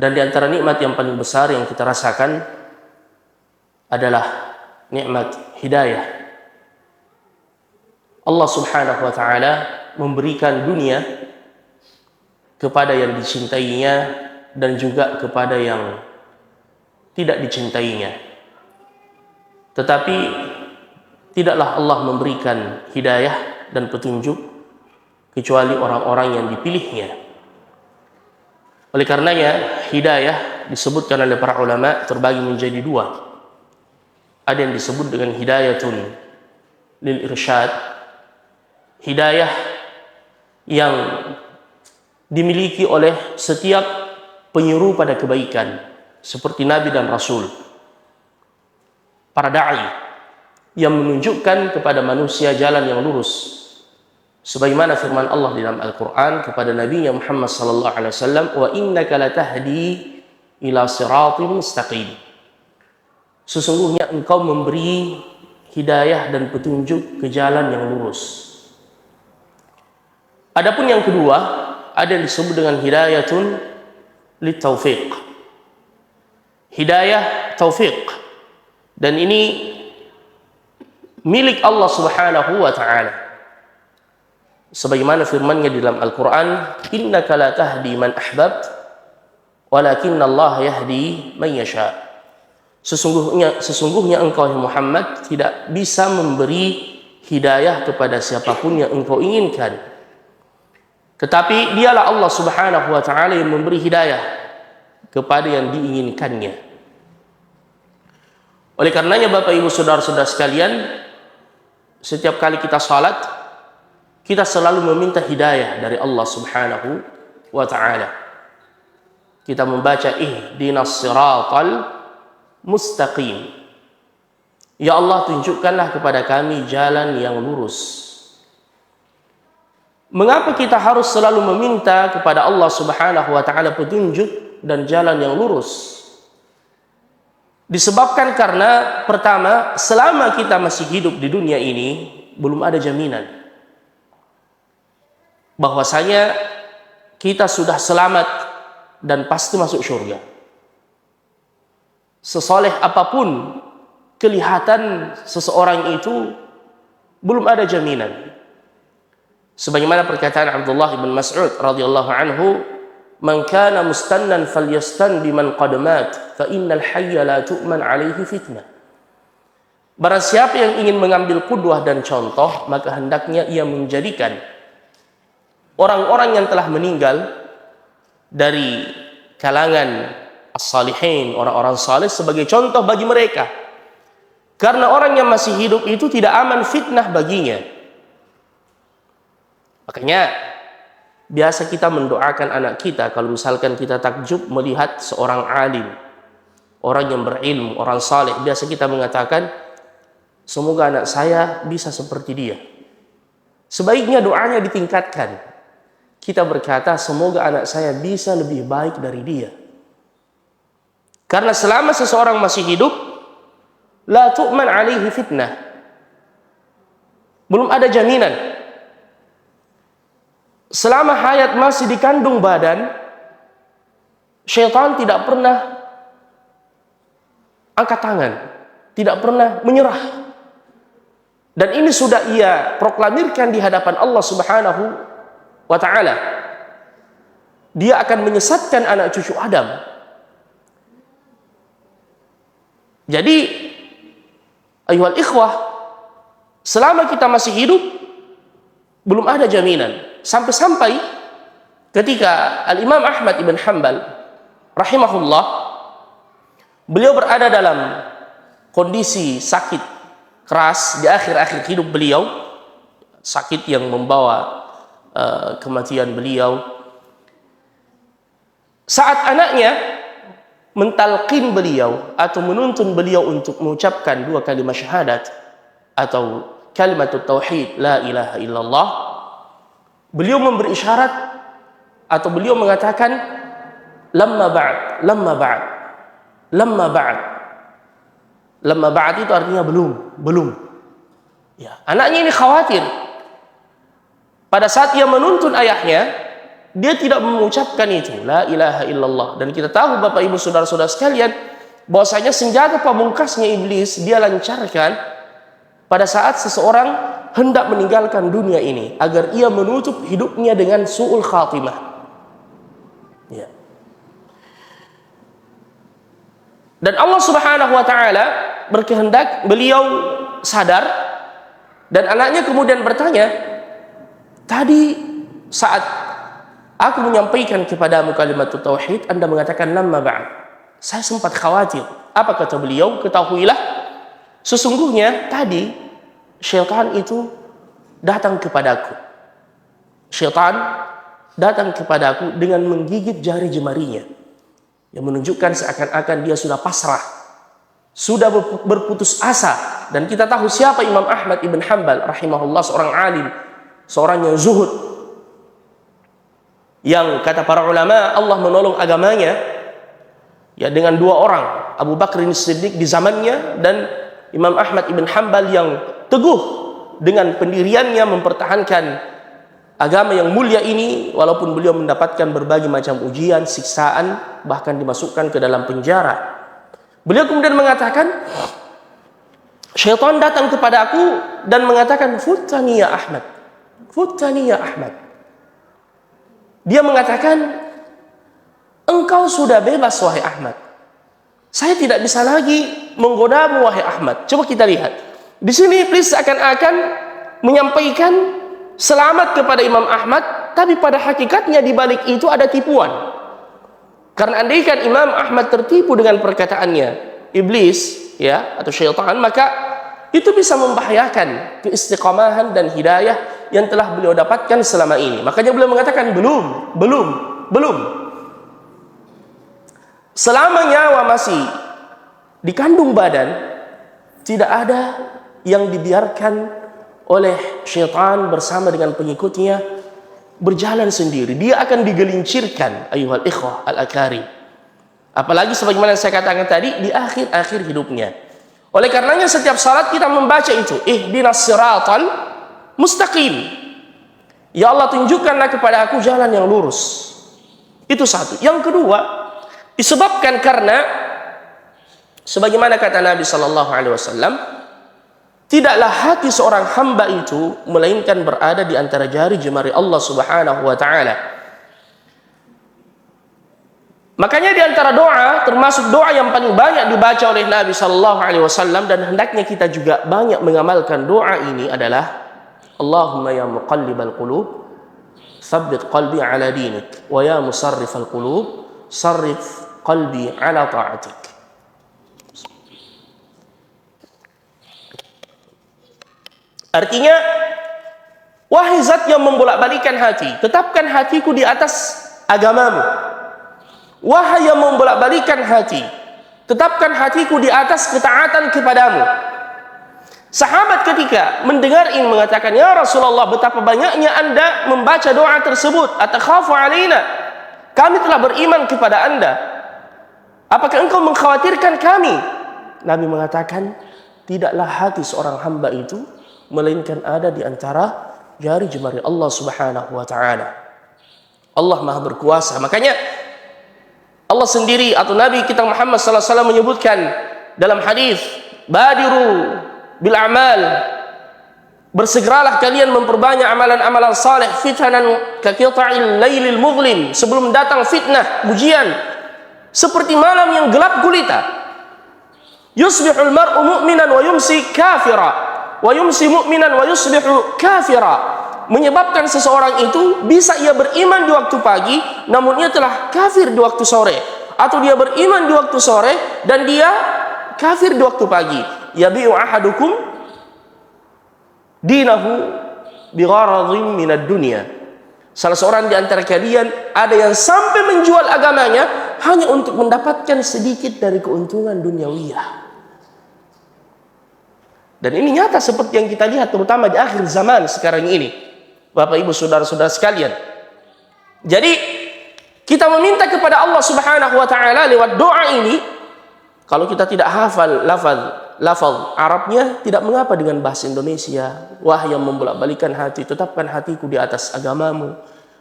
Dan di antara nikmat yang paling besar yang kita rasakan adalah nikmat hidayah. Allah Subhanahu wa taala memberikan dunia kepada yang dicintainya dan juga kepada yang tidak dicintainya. Tetapi tidaklah Allah memberikan hidayah dan petunjuk kecuali orang-orang yang dipilihnya. Oleh karenanya, hidayah disebutkan oleh para ulama terbagi menjadi dua. Ada yang disebut dengan hidayatun lil irsyad, hidayah yang dimiliki oleh setiap penyuruh pada kebaikan, seperti Nabi dan Rasul, para da'i yang menunjukkan kepada manusia jalan yang lurus. Sebagaimana firman Allah di dalam Al-Quran kepada Nabi Muhammad sallallahu alaihi wasallam, wa innaka latahdi ila siratim mustaqim. Sesungguhnya engkau memberi hidayah dan petunjuk ke jalan yang lurus. Adapun yang kedua, ada yang disebut dengan hidayatun litaufiq. Hidayah taufiq. Dan ini milik Allah Subhanahu wa taala. Sebagaimana firman-Nya di dalam Al-Qur'an, innaka la tahdi man ahbabt walakinna Allah yahdi man yasha. Sesungguhnya engkau Muhammad tidak bisa memberi hidayah kepada siapapun yang engkau inginkan. Tetapi dialah Allah Subhanahu wa taala yang memberi hidayah kepada yang diinginkannya. Oleh karenanya Bapak Ibu saudara-saudara sekalian, setiap kali kita salat, kita selalu meminta hidayah dari Allah Subhanahu wa taala. Kita membaca ihdinas siratal mustaqim. Ya Allah, tunjukkanlah kepada kami jalan yang lurus. Mengapa kita harus selalu meminta kepada Allah Subhanahu wa taala petunjuk dan jalan yang lurus? Disebabkan karena pertama, selama kita masih hidup di dunia ini, belum ada jaminan bahwasanya kita sudah selamat dan pasti masuk surga. Sesoleh apapun kelihatan seseorang itu, belum ada jaminan. Sebagaimana perkataan Abdullah bin Mas'ud radhiyallahu anhu, "Man kana mustannan falyastan biman qad mat, fa innal hayya la tu'man 'alaihi fitnah." Barang siapa yang ingin mengambil qudwah dan contoh, maka hendaknya ia menjadikan orang-orang yang telah meninggal dari kalangan as-salihin, orang-orang saleh, sebagai contoh bagi mereka. Karena orang yang masih hidup itu tidak aman fitnah baginya. Makanya biasa kita mendoakan anak kita kalau misalkan kita takjub melihat seorang alim, orang yang berilmu, orang saleh, biasa kita mengatakan, semoga anak saya bisa seperti dia. Sebaiknya doanya ditingkatkan. Kita berkata, semoga anak saya bisa lebih baik dari dia. Karena selama seseorang masih hidup, la tu'man 'alaihi fitnah. Belum ada jaminan. Selama hayat masih dikandung badan, syaitan tidak pernah angkat tangan, tidak pernah menyerah. Dan ini sudah ia proklamirkan di hadapan Allah Subhanahu wa ta'ala. Dia akan menyesatkan anak cucu Adam. Jadi ayuhal ikhwah, selama kita masih hidup, belum ada jaminan. Sampai-sampai ketika Al-Imam Ahmad ibn Hanbal rahimahullah, beliau berada dalam kondisi sakit keras di akhir-akhir hidup beliau, sakit yang membawa kematian beliau. Saat anaknya mentalqin beliau atau menuntun beliau untuk mengucapkan dua kalimat syahadat atau kalimat tauhid la ilaha illallah, beliau memberi isyarat atau beliau mengatakan lamma ba'd, lamma ba'd, lamma ba'd. Lamma ba'd itu artinya belum. Ya, anaknya ini khawatir. Pada saat ia menuntun ayahnya, dia tidak mengucapkan itu, la ilaha illallah. Dan kita tahu Bapak Ibu saudara-saudara sekalian, bahwasanya senjata pamungkasnya iblis dia lancarkan pada saat seseorang hendak meninggalkan dunia ini, agar ia menutup hidupnya dengan su'ul khatimah. Ya. Dan Allah Subhanahu wa taala berkehendak beliau sadar, dan anaknya kemudian bertanya, tadi saat aku menyampaikan kepadamu kalimat tauhid, Anda mengatakan lamma ba'd. Saya sempat khawatir. Apa kata beliau? Ketahuilah, sesungguhnya tadi syaitan itu datang kepadaku. Syaitan datang kepadaku dengan menggigit jari jemarinya, yang menunjukkan seakan-akan dia sudah pasrah, sudah berputus asa. Dan kita tahu siapa Imam Ahmad ibn Hanbal rahimahullah, seorang alim, seorang yang zuhud, yang kata para ulama Allah menolong agamanya ya dengan dua orang, Abu Bakr As-Siddiq di zamannya dan Imam Ahmad ibn Hanbal yang teguh dengan pendiriannya mempertahankan agama yang mulia ini, walaupun beliau mendapatkan berbagai macam ujian, siksaan, bahkan dimasukkan ke dalam penjara. Beliau kemudian mengatakan, syaitan datang kepada aku dan mengatakan, futtani ya Ahmad, futtani ya Ahmad. Dia mengatakan, engkau sudah bebas wahai Ahmad, saya tidak bisa lagi menggodamu wahai Ahmad. Coba kita lihat di sini, iblis seakan-akan menyampaikan selamat kepada Imam Ahmad, tapi pada hakikatnya di balik itu ada tipuan. Karena andaikan Imam Ahmad tertipu dengan perkataannya iblis ya atau syaitan, maka itu bisa membahayakan keistiqamahan dan hidayah yang telah beliau dapatkan selama ini. Makanya beliau mengatakan belum. Selama nyawa masih di kandung badan, tidak ada yang dibiarkan oleh syaitan bersama dengan pengikutnya berjalan sendiri. Dia akan digelincirkan, ayuhal ikhwah al-akarim. Apalagi sebagaimana saya katakan tadi, di akhir-akhir hidupnya. Oleh karenanya setiap salat kita membaca itu, ihdinas siratal mustaqim. Ya Allah, tunjukkanlah kepada aku jalan yang lurus. Itu satu. Yang kedua, disebabkan karena sebagaimana kata Nabi sallallahu alaihi wasallam, tidaklah hati seorang hamba itu melainkan berada di antara jari jemari Allah Subhanahu wa taala. Makanya di antara doa, termasuk doa yang paling banyak dibaca oleh Nabi sallallahu alaihi wasallam, dan hendaknya kita juga banyak mengamalkan doa ini adalah Allahumma ya muqallibal qulub tsabbit qalbi ala dinik, wa ya musarrifal qulub sarrif qalbi ala ta'atik. Artinya, wahai zat yang membolak-balikan hati, tetapkan hatiku di atas agamamu. Wahai yang membolak-balikan hati, tetapkan hatiku di atas ketaatan kepadamu. Sahabat ketika mendengar ini mengatakan, ya Rasulullah, betapa banyaknya Anda membaca doa tersebut, atakhafu alaina, kami telah beriman kepada Anda, apakah engkau mengkhawatirkan kami? Nabi mengatakan, tidaklah hati seorang hamba itu melainkan ada di antara jari jemari Allah Subhanahu wa taala. Allah Maha berkuasa. Makanya Allah sendiri atau Nabi kita Muhammad sallallahu alaihi wasallam menyebutkan dalam hadis, badiru bil a'mal, bersegeralah kalian memperbanyak amalan-amalan saleh, fitanan ka qita'il lailil muzlim, sebelum datang fitnah, ujian seperti malam yang gelap gulita. Yusbihul mar'u mu'minan wa yumsi kafira, wa yumsi mu'minan wa yusbihu kafira, menyebabkan seseorang itu bisa ia beriman di waktu pagi namun ia telah kafir di waktu sore, atau dia beriman di waktu sore dan dia kafir di waktu pagi. Yabi'u ahadukum dinahu bigharadhin minad dunya, salah seorang di antara kalian ada yang sampai menjual agamanya hanya untuk mendapatkan sedikit dari keuntungan duniawiyah. Dan ini nyata seperti yang kita lihat terutama di akhir zaman sekarang ini, Bapak Ibu saudara-saudara sekalian. Jadi kita meminta kepada Allah Subhanahu wa taala lewat doa ini. Kalau kita tidak hafal lafaz Arabnya, tidak mengapa dengan bahasa Indonesia. Wahai yang membolak-balikan hati, tetapkan hatiku di atas agamamu.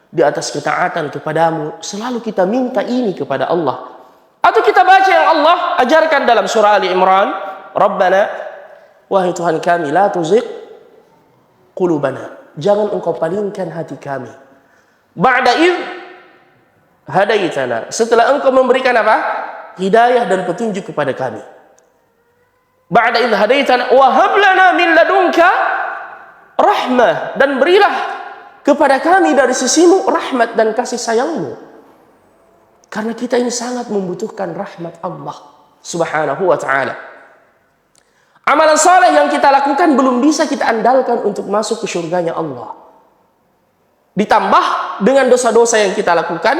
di atas ketaatan kepadamu, selalu kita minta ini kepada Allah. Atau kita baca yang Allah ajarkan dalam surah Ali Imran, Rabbana, wahai Tuhan kami, la tuzigh qulubana, jangan engkau palingkan hati kami. Ba'da idh hadaitana, setelah engkau memberikan apa? Hidayah dan petunjuk kepada kami. Ba'da idh hadaitana wa hab lana min ladunka rahmah, dan berilah kepada kami dari sisimu rahmat dan kasih sayangmu. Karena kita ini sangat membutuhkan rahmat Allah Subhanahu wa ta'ala. Amalan saleh yang kita lakukan belum bisa kita andalkan untuk masuk ke surganya Allah. Ditambah dengan dosa-dosa yang kita lakukan,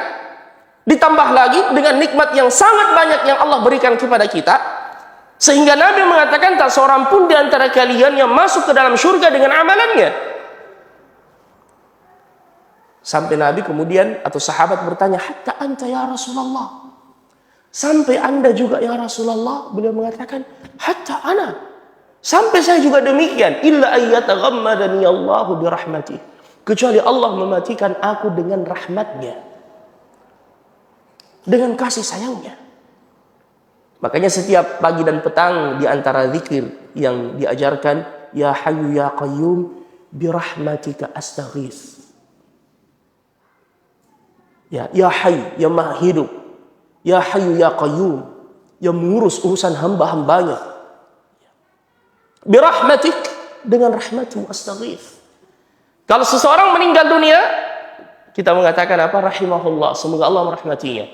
ditambah lagi dengan nikmat yang sangat banyak yang Allah berikan kepada kita, sehingga Nabi mengatakan tak seorang pun di antara kalian yang masuk ke dalam surga dengan amalannya. Sampai Nabi kemudian atau sahabat bertanya, hatta anta ya Rasulullah, sampai anda juga ya Rasulullah? Beliau mengatakan, hatta ana, sampai saya juga demikian. Illa ayyataghammadani Allahu birahmatih, kecuali Allah mematikan aku dengan rahmatnya, dengan kasih sayangnya. Makanya setiap pagi dan petang di antara zikir yang diajarkan, ya hayyu ya qayyum birahmatika astaghits. Ya Hayy, yang maha hidup, ya Hayyu ya Qayyum, yang mengurus urusan hamba-hambanya. Birahmatik, dengan rahmatmu astaghits. Kalau seseorang meninggal dunia, kita mengatakan apa? Rahimahullah, semoga Allah merahmatinya.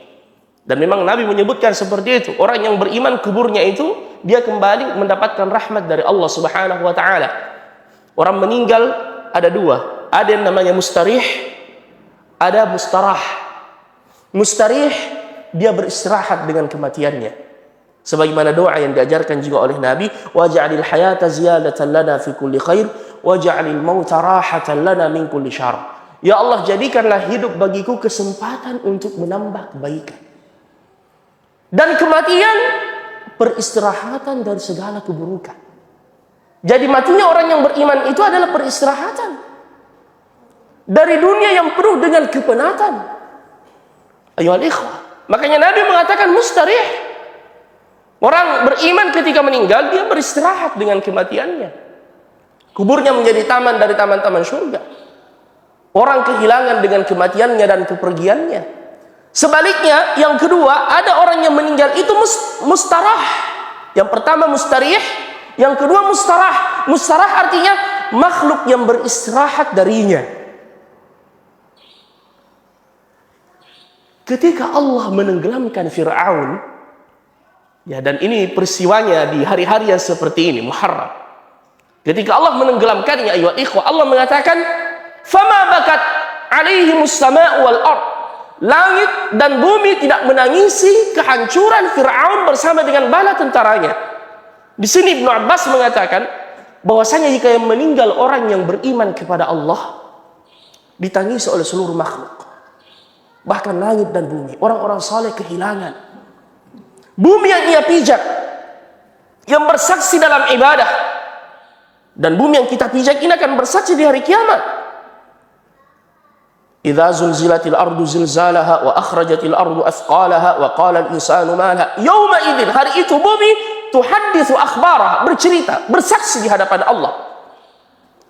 Dan memang Nabi menyebutkan seperti itu. Orang yang beriman kuburnya itu, dia kembali mendapatkan rahmat dari Allah Subhanahu wa ta'ala. Orang meninggal ada dua, ada yang namanya mustarih, ada mustarah. Mustarih, dia beristirahat dengan kematiannya. Sebagaimana doa yang diajarkan juga oleh Nabi, waj'alil hayata ziyadatan lana fi kulli khair, waj'alil mauta rahatan lana min kulli syarr. Ya Allah, jadikanlah hidup bagiku kesempatan untuk menambah kebaikan, dan kematian peristirahatan dari segala keburukan. Jadi matinya orang yang beriman itu adalah peristirahatan dari dunia yang penuh dengan kepenatan. Ayolah ikhwah. Makanya Nabi mengatakan mustarih. Orang beriman ketika meninggal, dia beristirahat dengan kematiannya. Kuburnya menjadi taman dari taman-taman surga. Orang kehilangan dengan kematiannya dan kepergiannya. Sebaliknya, yang kedua, ada orang yang meninggal itu mustarah. Yang pertama mustarih, yang kedua mustarah. Mustarah artinya makhluk yang beristirahat darinya. Ketika Allah menenggelamkan Fir'aun, ya, dan ini peristiwanya di hari-hari yang seperti ini, Muharram. Ketika Allah menenggelamkannya, ayyuhal ikhwah, Allah mengatakan, "Fama bakat 'alaihimus sama'u wal ard." Langit dan bumi tidak menangisi kehancuran Fir'aun bersama dengan bala tentaranya. Di sini Ibnu Abbas mengatakan bahwasanya jika yang meninggal orang yang beriman kepada Allah, ditangisi oleh seluruh makhluk. Bahkan langit dan bumi, orang-orang saleh kehilangan. Bumi yang ia pijak, yang bersaksi dalam ibadah, dan bumi yang kita pijak ini akan bersaksi di hari kiamat. Idza zulzilatil ardu zilzalaha wa akhrajatil ardu athqalaha wa qala al-insanu ma laha yawma idzin, hari itu bumi tuhadditsu akhbaraha, bercerita, bersaksi di hadapan Allah.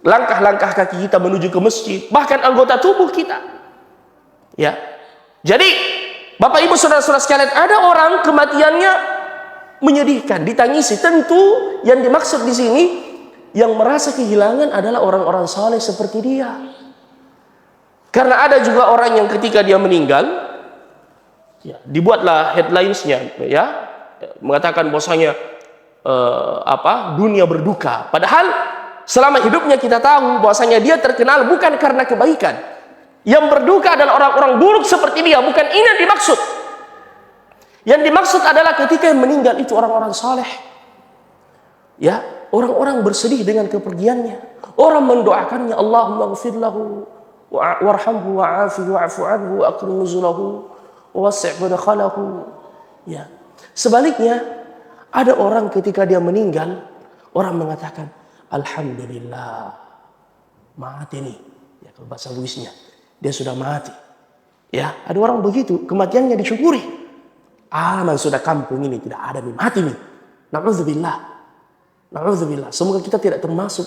Langkah-langkah kaki kita menuju ke masjid, bahkan anggota tubuh kita. Ya. Jadi, Bapak Ibu Saudara-saudara sekalian, ada orang kematiannya menyedihkan, ditangisi. Tentu yang dimaksud di sini yang merasa kehilangan adalah orang-orang saleh seperti dia. Karena ada juga orang yang ketika dia meninggal, ya, dibuatlah headlines-nya, ya, mengatakan bahwasanya dunia berduka. Padahal selama hidupnya kita tahu bahwasanya dia terkenal bukan karena kebaikan. Yang berduka adalah orang-orang buruk seperti dia. Bukan ini yang dimaksud. Yang dimaksud adalah ketika yang meninggal itu orang-orang saleh. Ya, orang-orang bersedih dengan kepergiannya. Orang mendoakannya, Allahumma ghfir lahu warhamhu wa'afihi wa'fu anhu wa akrim nuzulahu wa wasi' madkhalahu. Ya. Sebaliknya, ada orang ketika dia meninggal, orang mengatakan, alhamdulillah, mati nih. Ya, kalau bahasa Luisnya. dia sudah mati. Ya, ada orang begitu, kematiannya disyukuri. Memang sudah kampung ini tidak ada nih, mati nih. Na'udzubillah. Na'udzubillah. Semoga kita tidak termasuk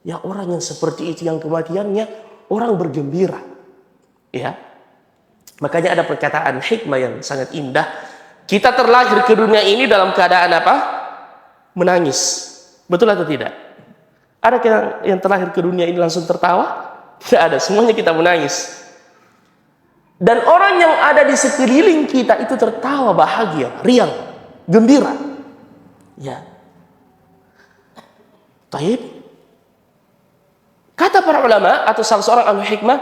ya orang yang seperti itu, yang kematiannya orang bergembira. Ya. Makanya ada perkataan hikmah yang sangat indah. Kita terlahir ke dunia ini dalam keadaan apa? Menangis. Betul atau tidak? Ada yang terlahir ke dunia ini langsung tertawa? Tidak ada, semuanya kita menangis. Dan orang yang ada di sekeliling kita itu tertawa bahagia, riang, gembira. Ya. Taib. Kata para ulama atau salah seorang ahli hikmah,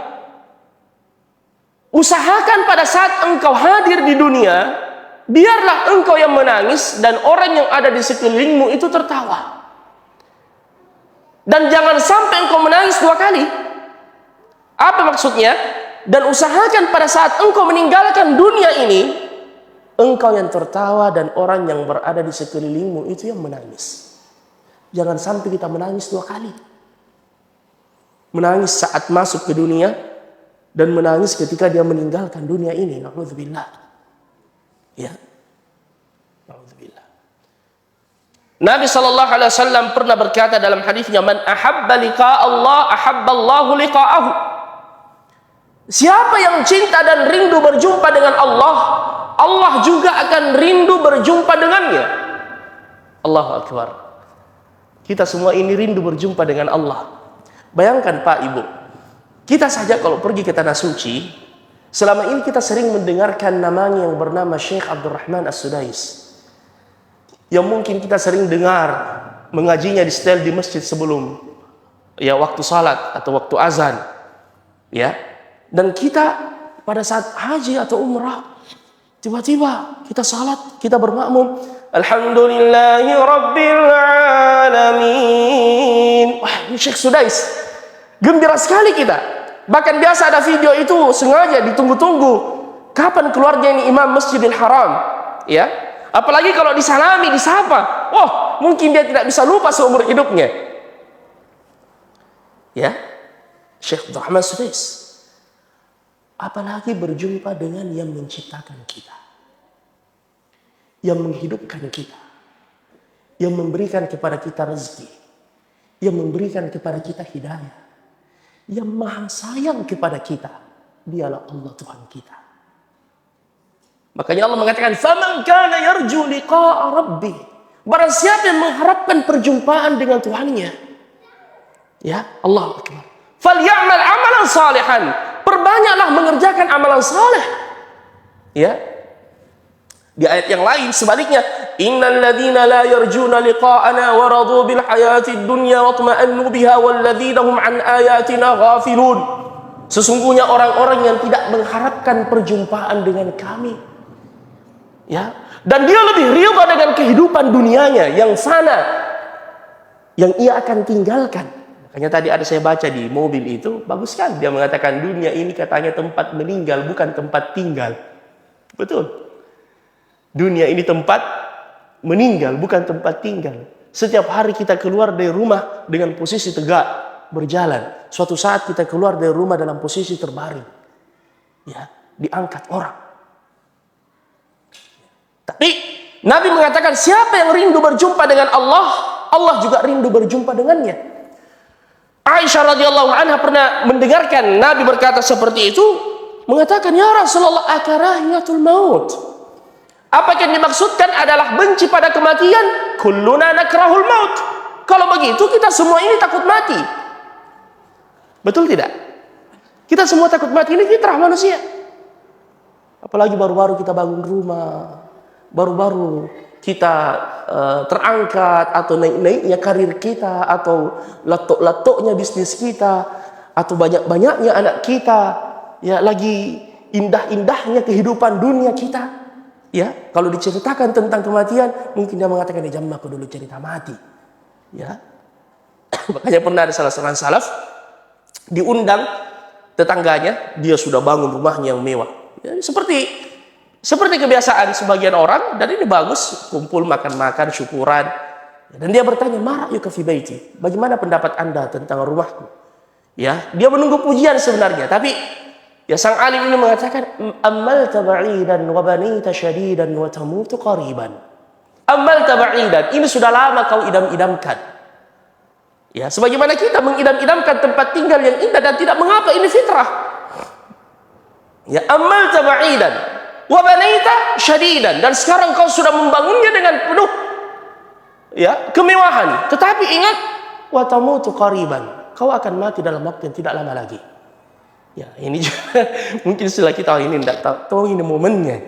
usahakan pada saat engkau hadir di dunia, biarlah engkau yang menangis dan orang yang ada di sekelilingmu itu tertawa. Dan jangan sampai engkau menangis 2 kali. Apa maksudnya? Dan usahakan pada saat engkau meninggalkan dunia ini, engkau yang tertawa dan orang yang berada di sekelilingmu itu yang menangis. Jangan sampai kita menangis 2 kali. Menangis saat masuk ke dunia dan menangis ketika dia meninggalkan dunia ini. Na'udzubillah. Ya. Na'udzubillah. Nabi SAW pernah berkata dalam hadisnya, "Man ahabba liqa Allah, ahabba Allahu liqa'ahu." Siapa yang cinta dan rindu berjumpa dengan Allah, Allah juga akan rindu berjumpa dengannya. Allahu Akbar. Kita semua ini rindu berjumpa dengan Allah. Bayangkan Pak Ibu, kita saja kalau pergi ke Tanah Suci, selama ini kita sering mendengarkan namanya yang bernama Syekh Abdurrahman As-Sudais. Yang mungkin kita sering dengar mengajinya di setel di masjid sebelum ya waktu salat atau waktu azan. Ya. Dan kita pada saat haji atau umrah, tiba-tiba kita salat, kita bermakmum, Alhamdulillahi Rabbil Alamin. Wah, ini Syekh Sudais. Gembira sekali kita. Bahkan biasa ada video itu sengaja ditunggu-tunggu. Kapan keluarnya ini Imam Masjidil Haram? Ya. Apalagi kalau disalami, disapa. Oh, mungkin dia tidak bisa lupa seumur hidupnya. Ya. Syekh Abdurrahman Sudais. Apalagi berjumpa dengan yang menciptakan kita, yang menghidupkan kita, yang memberikan kepada kita rezeki, yang memberikan kepada kita hidayah, yang maha sayang kepada kita. Dialah Allah Tuhan kita. Makanya Allah mengatakan, "Faman kana yarju liqa'a rabbih." Barang siapa yang mengharapkan perjumpaan dengan Tuhannya, ya, Allahu Akbar. "Falyamal 'amalan salihan." Perbanyaklah mengerjakan amalan saleh. Ya. Di ayat yang lain sebaliknya, "Innal ladzina la yarjuna liqa'ana wa radu bil hayatid dunya wa tuma'annu biha wal ladzina hum an ayatina ghafilun." Sesungguhnya orang-orang yang tidak mengharapkan perjumpaan dengan kami. Ya, dan dia lebih ridha dengan kehidupan dunianya yang fana, yang ia akan tinggalkan. Makanya tadi ada saya baca di mobil itu, bagus kan? Dia mengatakan dunia ini katanya tempat meninggal, bukan tempat tinggal. Betul. Dunia ini tempat meninggal, bukan tempat tinggal. Setiap hari kita keluar dari rumah dengan posisi tegak, berjalan. Suatu saat kita keluar dari rumah dalam posisi terbaring. Ya, diangkat orang. Tapi Nabi mengatakan siapa yang rindu berjumpa dengan Allah, Allah juga rindu berjumpa dengannya. Aisyah radhiyallahu anha pernah mendengarkan Nabi berkata seperti itu, mengatakan, "Ya Rasulullah, akarahiyatul maut." Apakah yang dimaksudkan adalah benci pada kematian? Kulluna nakrahul maut. Kalau begitu kita semua ini takut mati. Betul tidak? Kita semua takut mati, ini fitrah manusia. Apalagi baru-baru kita bangun rumah, baru-baru kita terangkat, atau naik-naiknya karir kita, atau latok-latoknya bisnis kita, atau banyak-banyaknya anak kita, ya, lagi indah-indahnya kehidupan dunia kita. Ya, kalau diceritakan tentang kematian, mungkin dia mengatakan, "Di jam aku dulu cerita mati." Ya. Makanya pernah ada salah seorang salaf diundang tetangganya, dia sudah bangun rumahnya yang mewah. Ya, seperti kebiasaan sebagian orang, dan ini bagus, kumpul makan-makan, syukuran. Dan dia bertanya, "Ma ra'yuka fi baiti?" Bagaimana pendapat Anda tentang rumahku? Ya, dia menunggu pujian sebenarnya, tapi Ya, sang alim ini mengatakan, "Ammalta ba'idan wa banita syadidan wa tamutu qariban." Ammalta ba'idan, ini sudah lama kau idam-idamkan. Ya, sebagaimana kita mengidam-idamkan tempat tinggal yang indah dan tidak mengapa, ini fitrah. Ya, ammalta ba'idan wa banita syadidan, dan sekarang kau sudah membangunnya dengan penuh ya kemewahan. Tetapi ingat, wa tamutu qariban, kau akan mati dalam waktu yang tidak lama lagi. Ya, ini juga mungkin setelah kita ini tidak tahu ini momennya.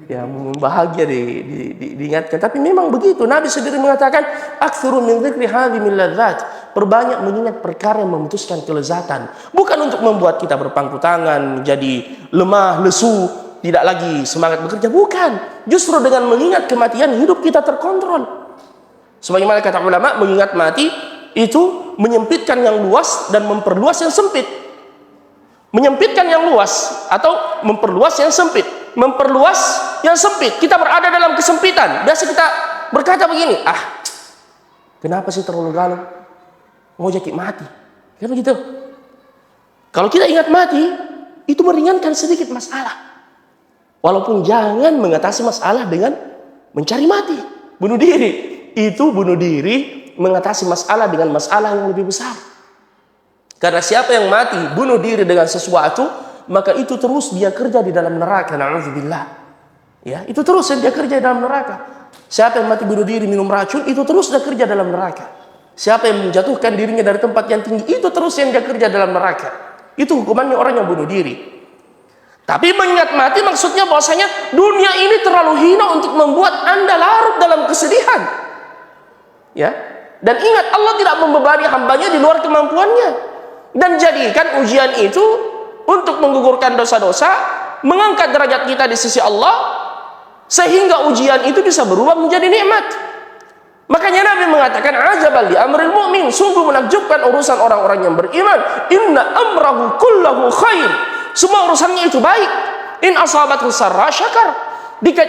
Ya, bahagia diingatkan. Tapi memang begitu. Nabi sendiri mengatakan, "Aktsuru min dzikri hadhimil ladzat." Perbanyak mengingat perkara yang memutuskan kelezatan. Bukan untuk membuat kita berpangku tangan, jadi lemah, lesu, tidak lagi semangat bekerja. Bukan. Justru dengan mengingat kematian, hidup kita terkontrol. Sebagaimana kata ulama, mengingat mati itu menyempitkan yang luas dan memperluas yang sempit. Menyempitkan yang luas atau memperluas yang sempit. Memperluas yang sempit. Kita berada dalam kesempitan. Biasa kita berkata begini, kenapa sih terlalu galau? Mau jadi mati. Kan begitu. Kalau kita ingat mati, itu meringankan sedikit masalah. Walaupun jangan mengatasi masalah dengan mencari mati. Bunuh diri. Itu bunuh diri mengatasi masalah dengan masalah yang lebih besar. Karena siapa yang mati bunuh diri dengan sesuatu, maka itu terus dia kerja di dalam neraka. Na'udzubillah. Ya, itu terus dia kerja di dalam neraka. Siapa yang mati bunuh diri minum racun, itu terus dia kerja dalam neraka. Siapa yang menjatuhkan dirinya dari tempat yang tinggi, itu terus yang dia kerja dalam neraka. Itu hukumannya orang yang bunuh diri. Tapi mengingat mati maksudnya bahwasanya dunia ini terlalu hina untuk membuat Anda larut dalam kesedihan. Ya. Dan ingat, Allah tidak membebani hambanya di luar kemampuannya. Dan jadikan ujian itu untuk menggugurkan dosa-dosa, mengangkat derajat kita di sisi Allah, sehingga ujian itu bisa berubah menjadi nikmat. Makanya Nabi mengatakan, "Ajaban li amril mu'min." Sungguh menakjubkan urusan orang-orang yang beriman. "Inna amrahu kullahu khair." Semua urusannya itu baik. "In asabathu sarra syakar."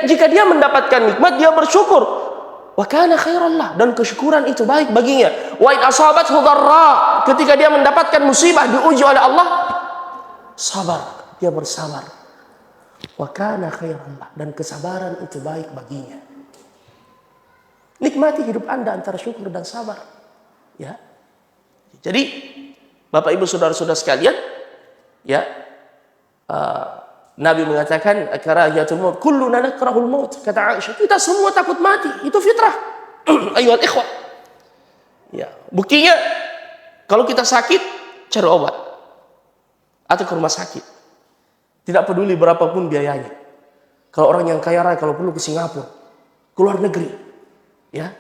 Jika dia mendapatkan nikmat, dia bersyukur. Wa kana khairan lah, dan kesyukuran itu baik baginya. Wa in asabathu dharra, ketika dia mendapatkan musibah, diuji oleh Allah, sabar, dia bersabar. Wa kana khairan lah, dan kesabaran itu baik baginya. Nikmati hidup Anda antara syukur dan sabar. Ya. Jadi Bapak Ibu saudara-saudara sekalian, ya, Nabi mengatakan, "Karahiyatul maut, kulluna nakrahul maut." Kata Aisyah, kita semua takut mati, itu fitrah. Ayyuhal ikhwah. Ya, buktinya kalau kita sakit, cari obat atau ke rumah sakit. Tidak peduli berapapun biayanya. Kalau orang yang kaya raya, kalau perlu ke Singapura, ke luar negeri, ya.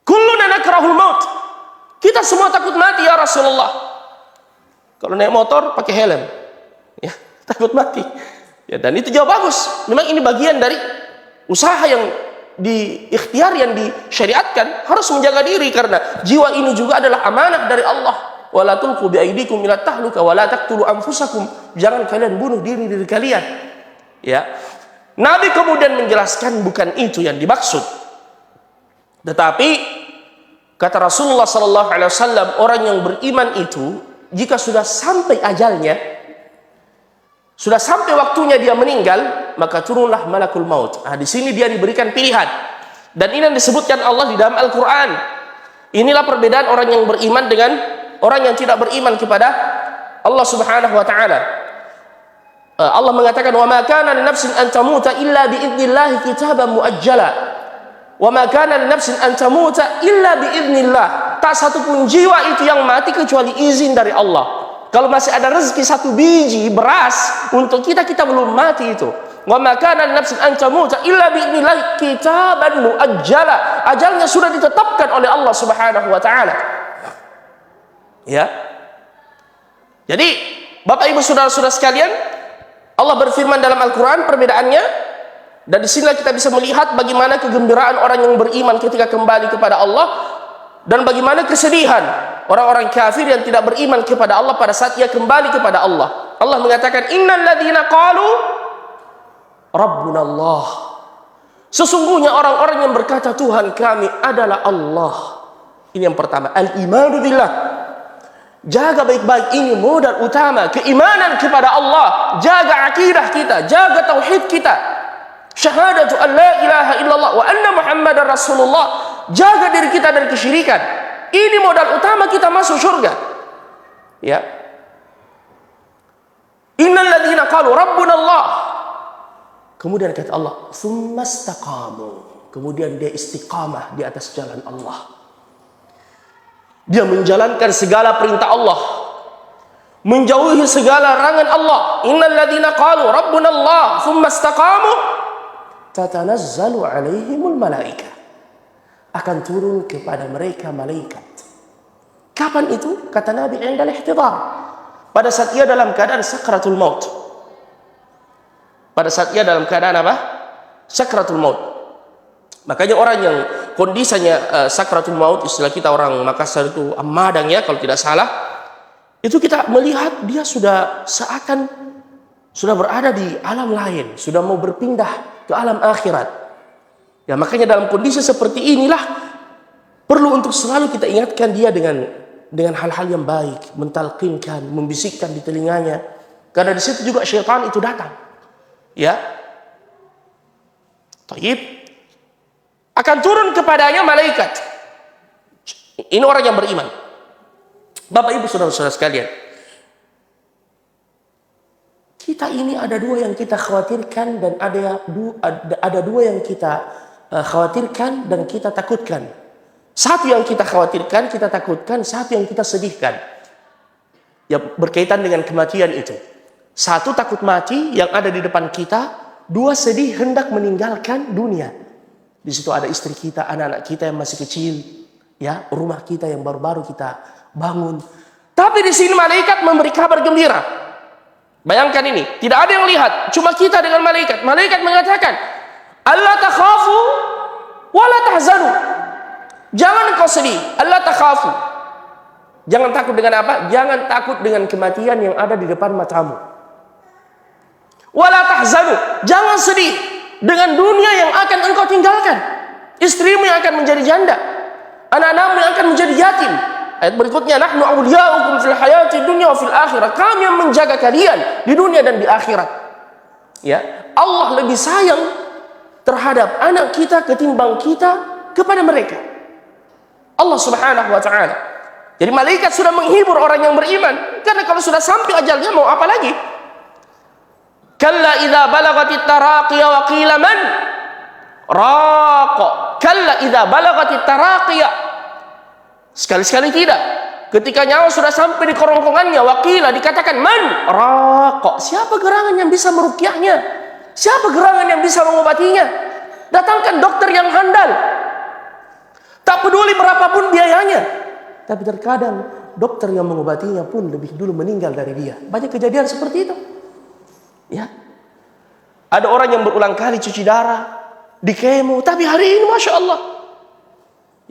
Kulluna nakrahul maut. Kita semua takut mati ya Rasulullah. Kalau naik motor pakai helm, ya, takut mati. Ya, dan itu jauh bagus. Memang ini bagian dari usaha yang ikhtiar yang disyariatkan, harus menjaga diri karena jiwa ini juga adalah amanah dari Allah. Wala tulqu bi aydikum ila tahluka wala taqtulu anfusakum. Jangan kalian bunuh diri kalian. Ya. Nabi kemudian menjelaskan bukan itu yang dimaksud. Tetapi kata Rasulullah sallallahu alaihi wasallam, orang yang beriman itu jika sudah sampai ajalnya, sudah sampai waktunya dia meninggal, maka turunlah malakul maut. Di sini dia diberikan pilihan. Dan ini yang disebutkan Allah di dalam Al-Quran. Inilah perbedaan orang yang beriman dengan orang yang tidak beriman kepada Allah Subhanahu wa taala. Allah mengatakan, "Wa ma kana li nafsin an tamuta illa bi idznillah kitaban muajjala." Wa ma kana li nafsin an tamuta illa bi idznillah. Tak satu pun jiwa itu yang mati kecuali izin dari Allah. Kalau masih ada rezeki satu biji beras untuk kita belum mati itu. Wa ma kana li nafsin an tamuta illa bi idznillah kitaban muajjala. Ajalnya sudah ditetapkan oleh Allah Subhanahu wa taala. Ya. Jadi, Bapak Ibu saudara-saudara sekalian, Allah berfirman dalam Al-Quran perbedaannya, dan di sini kita bisa melihat bagaimana kegembiraan orang yang beriman ketika kembali kepada Allah, dan bagaimana kesedihan orang-orang kafir yang tidak beriman kepada Allah pada saat ia kembali kepada Allah. Allah mengatakan, "Innal ladzina qalu Rabbuna Allah." Sesungguhnya orang-orang yang berkata Tuhan kami adalah Allah. Ini yang pertama, al-imanu billah. Jaga baik-baik, ini modal utama keimanan kepada Allah. Jaga akidah kita, jaga tauhid kita. Syahadatu an la ilaha illallah wa anna Muhammadar Rasulullah. Jaga diri kita dari kesyirikan. Ini modal utama kita masuk surga. Ya. Innal ladzina qalu rabbuna Allah. Kemudian kata Allah, "Tsumma istaqamu." Kemudian dia istiqamah di atas jalan Allah. Dia menjalankan segala perintah Allah, menjauhi segala larangan Allah. Innal ladzina qalu rabbuna Allah tsumma istaqamu tatanazzalu alaihimul malaikah. Akan turun kepada mereka malaikat. Kapan itu? Kata Nabi, indal ihtidar. Pada saat ia dalam keadaan sakratul maut. Pada saat ia dalam keadaan apa? Sakratul maut. Makanya orang yang kondisinya sakratul maut, istilah kita orang Makassar itu amadang ya kalau tidak salah, itu kita melihat dia sudah seakan sudah berada di alam lain, sudah mau berpindah ke alam akhirat. Ya, makanya dalam kondisi seperti inilah perlu untuk selalu kita ingatkan dia dengan hal-hal yang baik, mentalqinkan, membisikkan di telinganya, karena di situ juga syaitan itu datang. Ya, taib. Akan turun kepadanya malaikat. Ini orang yang beriman. Bapak ibu saudara-saudara sekalian, kita ini ada dua yang kita khawatirkan dan ada dua yang kita khawatirkan dan kita takutkan. Satu yang kita khawatirkan, kita takutkan, satu yang kita sedihkan. Ya, berkaitan dengan kematian itu. Satu takut mati yang ada di depan kita, dua sedih hendak meninggalkan dunia. Di situ ada istri kita, anak-anak kita yang masih kecil, ya, rumah kita yang baru-baru kita bangun. Tapi di sini malaikat memberi kabar gembira. Bayangkan ini, tidak ada yang lihat, cuma kita dengan malaikat. Malaikat mengatakan, "Allah takhafu wa la tahzanu." Jangan kau sedih, Allah takhafu. Jangan takut dengan apa? Jangan takut dengan kematian yang ada di depan matamu. Wa la tahzanu. Jangan sedih dengan dunia yang akan engkau tinggalkan. Istrimu yang akan menjadi janda, anak-anakmu yang akan menjadi yatim. Ayat berikutnya, nahnu awliyaukum fil hayati dunya wa fil akhirah. Kami yang menjaga kalian di dunia dan di akhirat. Ya, Allah lebih sayang terhadap anak kita ketimbang kita kepada mereka. Allah Subhanahu wa taala. Jadi malaikat sudah menghibur orang yang beriman, karena kalau sudah sampai ajalnya mau apa lagi? Kalla idza balagatit taraqiya wa qila man raqa. Kalla idza balagatit taraqiya. Sekali-sekali tidak. Ketika nyawa sudah sampai di kerongkongannya, waqila dikatakan man raqa. Siapa gerangan yang bisa meruqyahnya? Siapa gerangan yang bisa mengobatinya? Datangkan dokter yang handal. Tak peduli berapapun biayanya. Tapi terkadang dokter yang mengobatinya pun lebih dulu meninggal dari dia. Banyak kejadian seperti itu. Ya, ada orang yang berulang kali cuci darah di kemo, tapi hari ini masya Allah.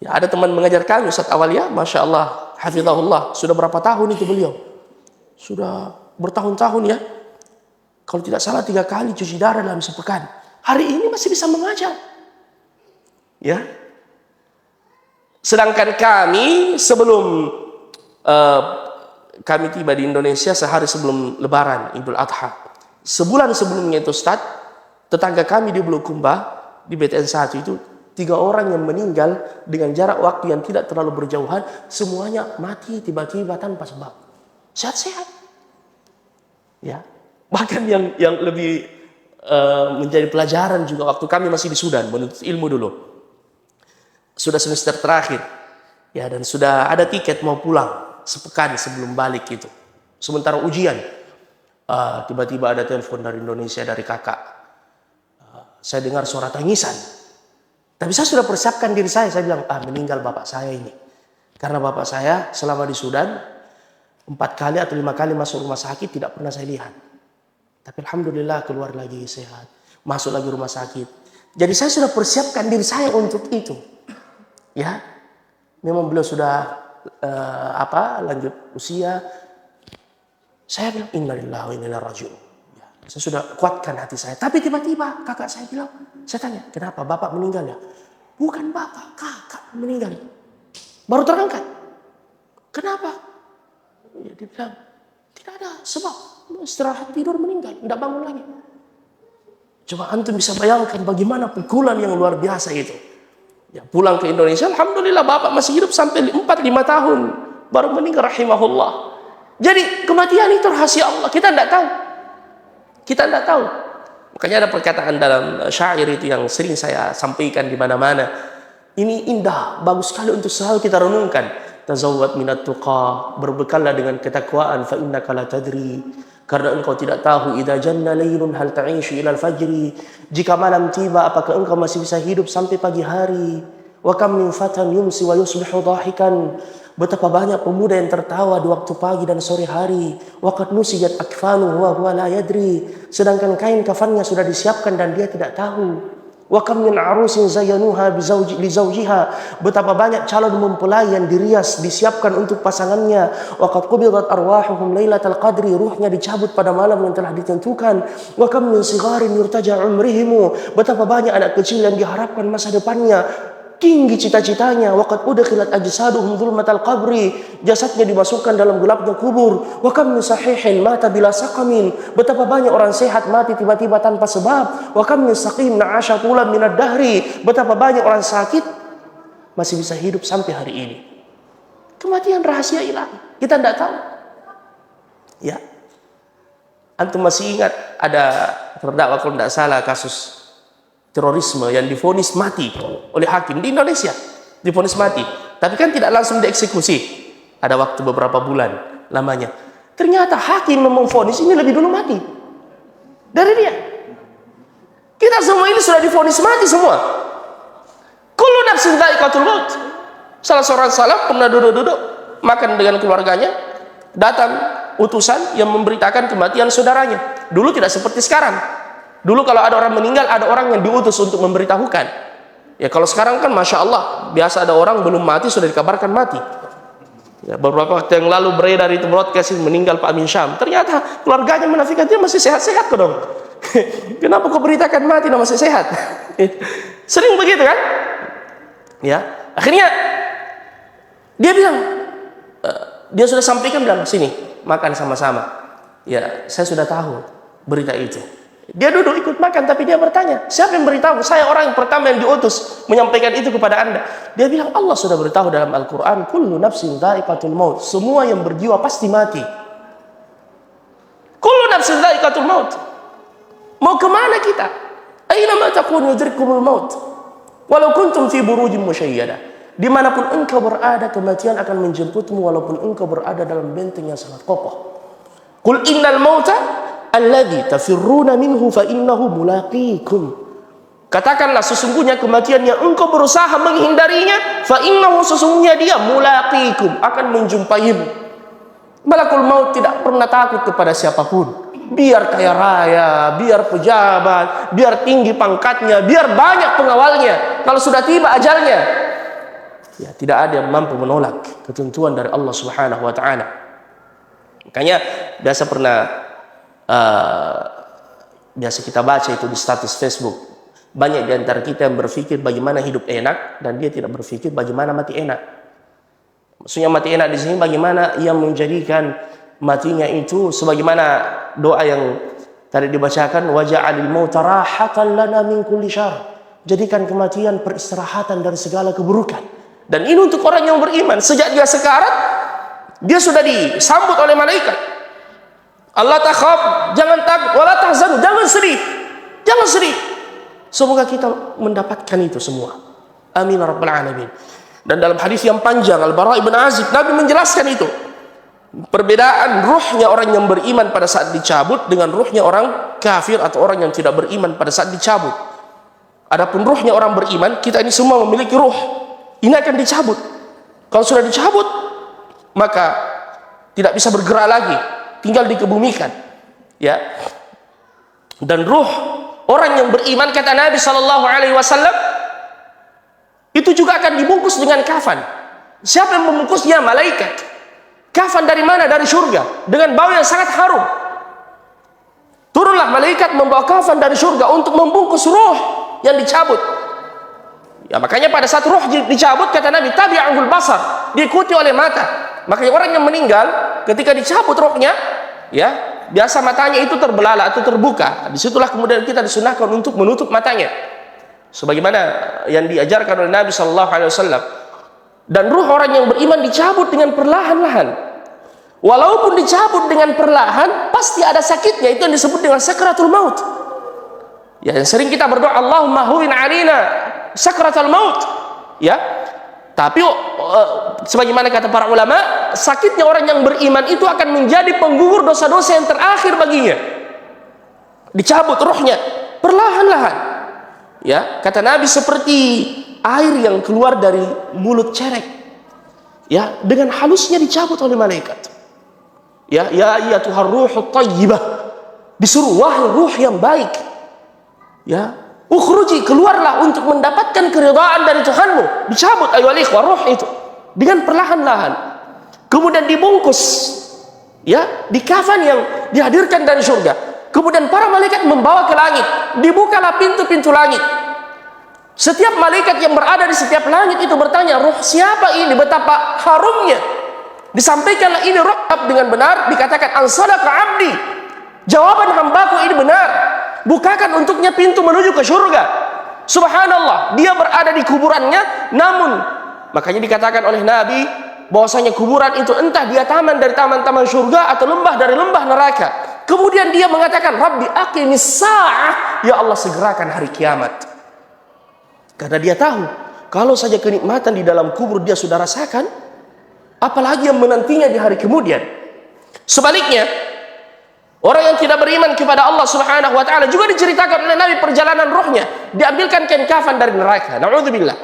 Ya, ada teman mengajar kami Ustaz Awalia, masya Allah, hafizahullah. Sudah berapa tahun itu beliau? Sudah bertahun-tahun ya. Kalau tidak salah 3 kali cuci darah dalam sepekan. Hari ini masih bisa mengajar. Ya. Sedangkan kami sebelum kami tiba di Indonesia sehari sebelum Lebaran Idul Adha. Sebulan sebelumnya itu Ustaz, tetangga kami di Bulukumba, di BTN 1 itu, 3 orang yang meninggal dengan jarak waktu yang tidak terlalu berjauhan, semuanya mati tiba-tiba tanpa sebab. Sehat-sehat. Ya. Bahkan yang lebih menjadi pelajaran juga waktu kami masih di Sudan, menuntut ilmu dulu. Sudah semester terakhir. Ya, dan sudah ada tiket mau pulang sepekan sebelum balik itu. Sementara ujian. Tiba-tiba ada telepon dari Indonesia, dari kakak. Saya dengar suara tangisan. Tapi saya sudah persiapkan diri saya bilang, meninggal bapak saya ini. Karena bapak saya selama di Sudan 4 kali atau 5 kali masuk rumah sakit, tidak pernah saya lihat. Tapi alhamdulillah keluar lagi sehat, masuk lagi rumah sakit. Jadi saya sudah persiapkan diri saya untuk itu. Ya, memang beliau sudah lanjut usia. Saya bilang innalillahi wa inna ilaihi raji'un. Ya, saya sudah kuatkan hati saya. Tapi tiba-tiba kakak saya bilang, saya tanya, kenapa bapak meninggal ya? Bukan bapak, kakak meninggal. Baru terangkat. Kenapa? Ya, dia bilang, tidak ada sebab. Istirahat, tidur, meninggal, tidak bangun lagi. Coba antum bisa bayangkan bagaimana pukulan yang luar biasa itu. Ya, pulang ke Indonesia, alhamdulillah bapak masih hidup sampai 4-5 tahun baru meninggal rahimahullah. Jadi kematian itu rahasia Allah, kita tidak tahu. Kita tidak tahu. Makanya ada perkataan dalam syair itu yang sering saya sampaikan di mana-mana. Ini indah, bagus sekali untuk selalu kita renungkan. Tazawwad minat tuqa, berbekallah dengan ketakwaan, fa innaka la tadri, karena engkau tidak tahu idza janna lailun hal ta'ishu ila al-fajri, jika malam tiba apakah engkau masih bisa hidup sampai pagi hari. Wa kam min fatan yumsi wa yusbihu dhahikan, betapa banyak pemuda yang tertawa di waktu pagi dan sore hari. Waqad nusijat akfanuhu wa huwa la yadri, sedangkan kain kafannya sudah disiapkan dan dia tidak tahu. Wa kam min arusin zayyanuha li zawjiha, betapa banyak calon mempelai yang dirias disiapkan untuk pasangannya. Wa qad qubidat arwahuhum lailatal qadri, ruhnya dicabut pada malam yang telah ditentukan. Wa kam min sigharin yurtaja umrihim, betapa banyak anak kecil yang diharapkan masa depannya, tinggi cita-citanya. Waqad udkhilat ajsaduhum dzulmatal qabri, jasadnya dimasukkan dalam gelapnya kubur. Wa kam min sahihin mata bila saqamin, betapa banyak orang sehat mati tiba-tiba tanpa sebab. Wa kam min saqim na'asha tulan minad dahri, betapa banyak orang sakit masih bisa hidup sampai hari ini. Kematian rahasia ilahi, kita tidak tahu. Ya, antum masih ingat ada terdakwa kalau tidak salah kasus terorisme yang divonis mati oleh hakim di Indonesia, divonis mati, tapi kan tidak langsung dieksekusi, ada waktu beberapa bulan lamanya. Ternyata hakim memvonis ini lebih dulu mati dari dia. Kita semua ini sudah divonis mati semua. Kullu nafsin dha'iqatul maut. Salah seorang salaf pernah duduk-duduk makan dengan keluarganya, datang utusan yang memberitakan kematian saudaranya. Dulu tidak seperti sekarang. Dulu kalau ada orang meninggal, ada orang yang diutus untuk memberitahukan. Ya kalau sekarang kan Masya Allah, biasa ada orang belum mati sudah dikabarkan mati. Ya, beberapa waktu yang lalu beredar itu broadcast meninggal Pak Amin Syam. Ternyata keluarganya menafikan dia masih sehat-sehat kok dong. Kenapa kau beritakan mati dan masih sehat? Sering begitu kan? Ya, akhirnya dia bilang, dia sudah sampaikan, bilang sini makan sama-sama. Ya, saya sudah tahu berita itu. Dia duduk ikut makan, tapi dia bertanya, siapa yang beritahu? Saya orang yang pertama yang diutus menyampaikan itu kepada anda. Dia bilang, Allah sudah beritahu dalam Al-Quran, kullu nafsin dha'iqatul maut, semua yang berjiwa pasti mati. Kullu nafsin dha'iqatul maut. Mau kemana kita? Aina ma takunu yudrikumul maut walau kuntum fi burujin musyayyadah. Dimanapun engkau berada, kematian akan menjemputmu walaupun engkau berada dalam benteng yang sangat kokoh. Qul innal mauta alladzi tafirruna minhu fa innahu mulaqikum. Katakanlah sesungguhnya kematian yang engkau berusaha menghindarinya, fa innahu, sesungguhnya dia mulaqikum, akan menjumpaimu. Malakul maut tidak pernah takut kepada siapapun. Biar kaya raya, biar pejabat, biar tinggi pangkatnya, biar banyak pengawalnya, kalau sudah tiba ajalnya, ya tidak ada yang mampu menolak ketentuan dari Allah Subhanahu wa taala. Makanya biasa kita baca itu di status Facebook, banyak di antara kita yang berpikir bagaimana hidup enak dan dia tidak berpikir bagaimana mati enak. Maksudnya mati enak di sini bagaimana ia menjadikan matinya itu sebagaimana doa yang tadi dibacakan, waja'alil mauta rahatan lana min kulli syarr. Jadikan kematian peristirahatan dari segala keburukan. Dan ini untuk orang yang beriman, sejak dia sekarat dia sudah disambut oleh malaikat. Allah takhaf, jangan takut, wala tahzan, jangan sedih. Jangan sedih. Semoga kita mendapatkan itu semua. Amin ya rabbal alamin. Dan dalam hadis yang panjang Al-Bara' ibn Azib, Nabi menjelaskan itu. Perbedaan ruhnya orang yang beriman pada saat dicabut dengan ruhnya orang kafir atau orang yang tidak beriman pada saat dicabut. Adapun ruhnya orang beriman, kita ini semua memiliki ruh. Ini akan dicabut. Kalau sudah dicabut, maka tidak bisa bergerak lagi, tinggal dikebumikan. Ya. Dan ruh orang yang beriman, kata Nabi SAW, itu juga akan dibungkus dengan kafan. Siapa yang membungkusnya? Malaikat. Kafan dari mana? Dari surga, dengan bau yang sangat harum. Turunlah malaikat membawa kafan dari surga untuk membungkus ruh yang dicabut. Ya, makanya pada saat ruh dicabut, kata Nabi, tabi'ahul basar, diikuti oleh mata. Makanya orang yang meninggal ketika dicabut rohnya, ya, biasa matanya itu terbelalak atau terbuka. Disitulah kemudian kita disunahkan untuk menutup matanya, sebagaimana yang diajarkan oleh Nabi Shallallahu Alaihi Wasallam. Dan ruh orang yang beriman dicabut dengan perlahan-lahan. Walaupun dicabut dengan perlahan, pasti ada sakitnya. Itu yang disebut dengan sakratul maut. Ya, yang sering kita berdoa, Allahumma huwin alina sakratul maut. Ya, tapi sebagaimana kata para ulama, sakitnya orang yang beriman itu akan menjadi penggugur dosa-dosa yang terakhir baginya. Dicabut rohnya perlahan-lahan. Ya, kata Nabi seperti air yang keluar dari mulut cerek. Ya, dengan halusnya dicabut oleh malaikat. Ya Tuhan ruhut thayyibah, disuruh wahai ruh yang baik, ya, ukhruji, keluarlah untuk mendapatkan keridhaan dari Tuhanmu. Dicabut ayyuhal ikhwah ruh itu dengan perlahan-lahan, kemudian dibungkus, ya, di kafan yang dihadirkan dari surga. Kemudian para malaikat membawa ke langit, dibukalah pintu-pintu langit. Setiap malaikat yang berada di setiap langit itu bertanya, ruh siapa ini? Betapa harumnya. Disampaikanlah ini roh dengan benar, dikatakan ansadaka abdi, jawaban hambaku ini benar, bukakan untuknya pintu menuju ke surga. Subhanallah, dia berada di kuburannya, namun makanya dikatakan oleh Nabi bahwasanya kuburan itu entah dia taman dari taman-taman surga atau lembah dari lembah neraka. Kemudian dia mengatakan, Rabbi aqimis sa'ah, ya Allah segerakan hari kiamat. Karena dia tahu kalau saja kenikmatan di dalam kubur dia sudah rasakan, apalagi yang menantinya di hari kemudian. Sebaliknya, orang yang tidak beriman kepada Allah Subhanahu wa taala juga diceritakan oleh Nabi perjalanan rohnya, diambilkan kain kafan dari neraka. Na'udzubillah.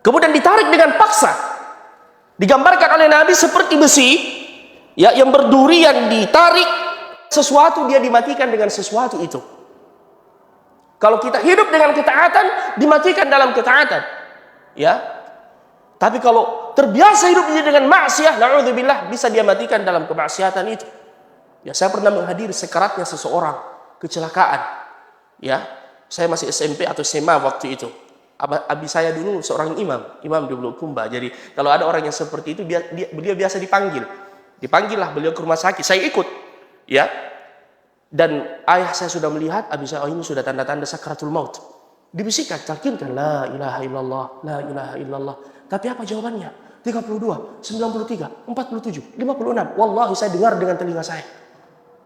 Kemudian ditarik dengan paksa. Digambarkan oleh Nabi seperti besi, ya, yang berduri, yang ditarik sesuatu, dia dimatikan dengan sesuatu itu. Kalau kita hidup dengan ketaatan, dimatikan dalam ketaatan. Ya. Tapi kalau terbiasa hidup dengan maksiat, na'udzubillah, bisa dia matikan dalam kemaksiatan itu. Ya, saya pernah menghadiri sekaratnya seseorang kecelakaan. Ya, saya masih SMP atau SMA waktu itu. Abi saya dulu seorang imam di Bulukumba. Jadi kalau ada orang yang seperti itu, beliau biasa dipanggillah beliau ke rumah sakit. Saya ikut, ya. Dan ayah saya sudah melihat, abi saya, oh ini sudah tanda-tanda sakratul maut. Dibisikkan, talqinkan, la ilaha illallah, la ilaha illallah. Tapi apa jawabannya? 32, 93, 47, 56. Wallahi saya dengar dengan telinga saya.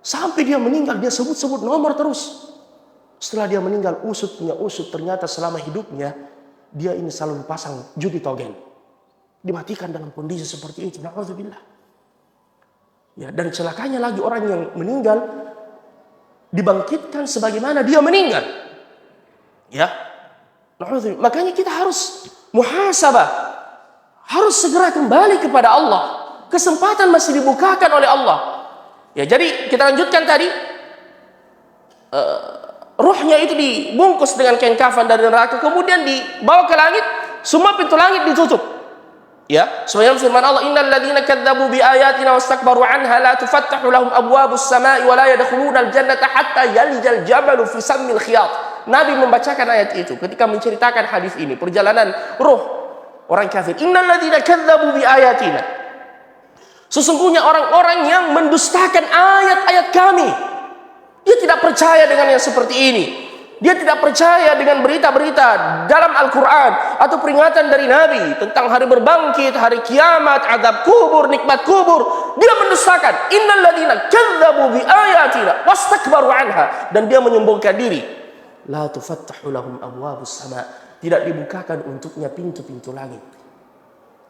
Sampai dia meninggal, dia sebut-sebut nomor terus. Setelah dia meninggal, usut ternyata selama hidupnya dia ini selalu pasang judi togen. Dimatikan dalam kondisi seperti itu. Na'udzubillah. Ya, dan celakanya lagi orang yang meninggal dibangkitkan sebagaimana dia meninggal. Ya. Na'udzubillah. Makanya kita harus muhasabah. Harus segera kembali kepada Allah. Kesempatan masih dibukakan oleh Allah. Ya, jadi kita lanjutkan tadi. Ruhnya itu dibungkus dengan kain kafan dari neraka, kemudian dibawa ke langit, semua pintu langit ditutup. Ya, sebagaimana firman Allah, innal ladzina kadzdzabu bi ayatina wastakbaru anha la tufattahu lahum abwabus samai wa la yadkhuluna al-jannata hatta yalijal jabalu fi sammil khiyat. Nabi membacakan ayat itu ketika menceritakan hadis ini, perjalanan ruh orang kafir. Innal ladzina kadzdzabu bi ayatina. Sesungguhnya orang-orang yang mendustakan ayat-ayat kami. Dia tidak percaya dengan yang seperti ini. Dia tidak percaya dengan berita-berita dalam Al-Quran atau peringatan dari Nabi tentang hari berbangkit, hari kiamat, azab kubur, nikmat kubur. Dia mendustakan. Innal ladzina kadzdzabu bi ayatina wastakbaru anha, dan dia menyombongkan diri. La tufattahu lahum abwabus sama. Tidak dibukakan untuknya pintu-pintu langit